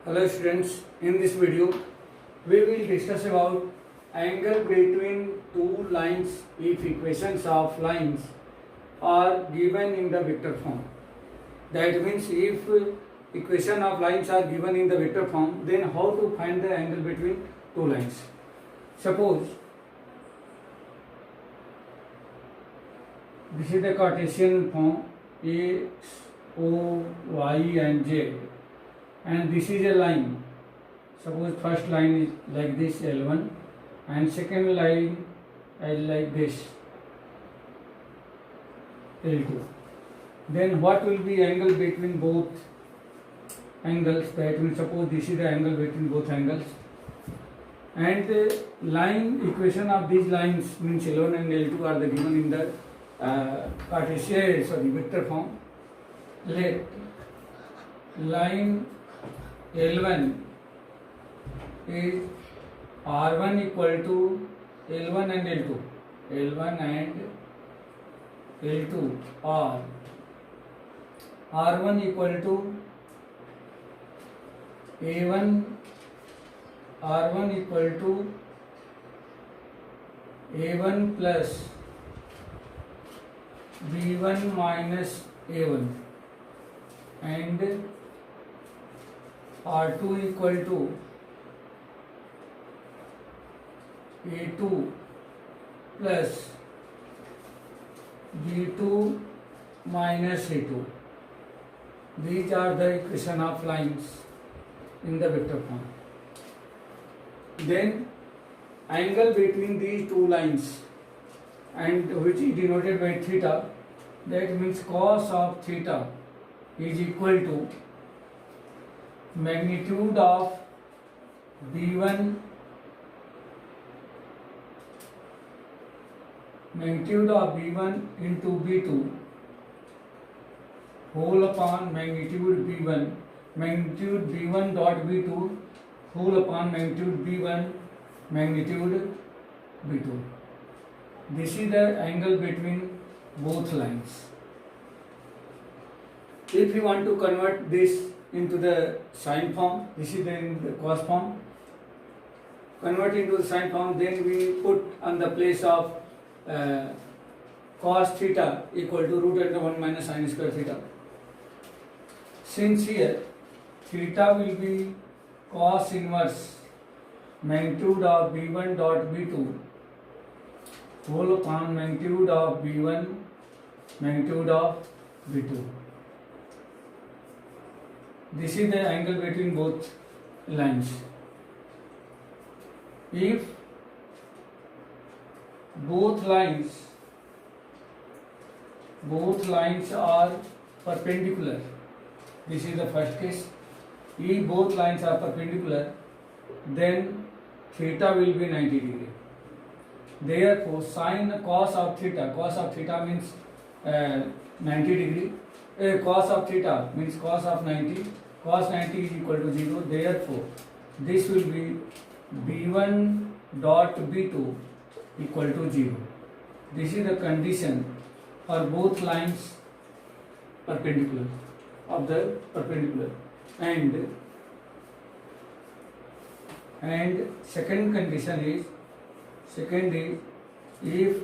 Hello students, in this video we will discuss about angle between two lines if equations of lines are given in the vector form. That means if equation of lines are given in the vector form, then how to find the angle between two lines. Suppose this is the Cartesian form X, O, Y and Z, and this is a line. Suppose first line is like this L1 and second line is like this L2. Then what will be angle between both angles? That means suppose this is the angle between both angles, and the line equation of these lines means L1 and L2 are the given in the Cartesian vector form. Let line L1 is R1 equal to L1 and L2. L1 and L2 are R1 equal to A1, R1 equal to A1 plus B1 minus A1, and R2 equal to A2 plus B2 minus A2. These are the equation of lines in the vector form. Then angle between these two lines, and which is denoted by theta, that means cos of theta is equal to magnitude of B1 into B2 whole upon magnitude B1 dot B2 whole upon magnitude B1 magnitude B2. This is the angle between both lines. If you want to convert this into the sine form, this is in the cos form. Convert into the sine form, then we put on the place of cos theta equal to root under 1 minus sine square theta. Since here theta will be cos inverse magnitude of B1 dot B2 whole upon magnitude of B1 magnitude of B2. This is the angle between both lines. If both lines are perpendicular, this is the first case. If both lines are perpendicular, then theta will be 90 degree. Therefore, cos of theta means 90 degree. Cos of theta means cos of 90. Cos 90 is equal to 0. Therefore, this will be B1 dot B2 equal to 0. This is the condition for both lines perpendicular of the perpendicular. And second condition is if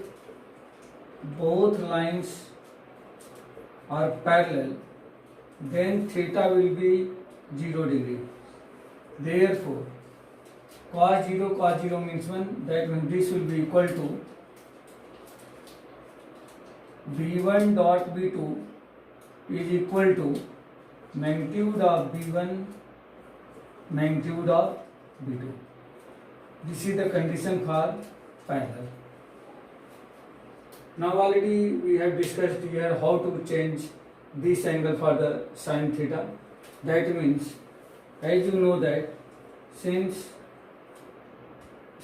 both lines are parallel, then theta will be 0 degree. Therefore, cos 0 means 1. That means this will be equal to B1 dot B2 is equal to magnitude of B1 magnitude of B2. This is the condition for parallel. Now already we have discussed here how to change this angle for the sine theta. That means, as you know that since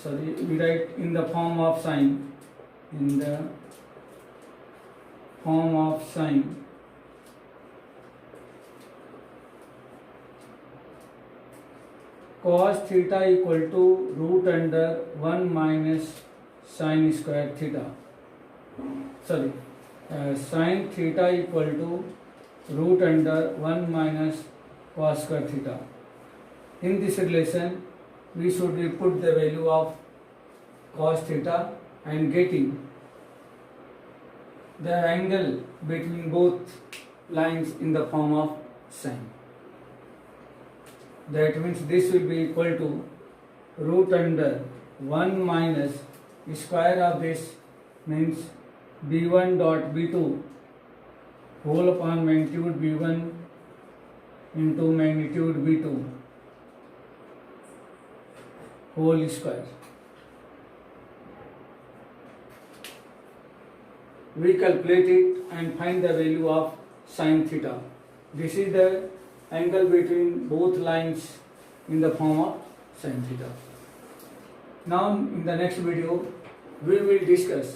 we write in the form of sine, cos theta equal to root under 1 minus sine square theta. Sin theta equal to root under 1 minus cos square theta. In this relation, we should put the value of cos theta and getting the angle between both lines in the form of sine. That means this will be equal to root under 1 minus square of this, means b1 dot b2 whole upon magnitude b1 into magnitude b2 whole square. We calculate it and find the value of sin theta. This is the angle between both lines in the form of sin theta. Now in the next video we will discuss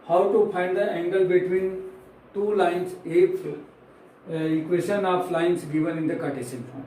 how to find the angle between two lines if equation of lines given in the Cartesian form.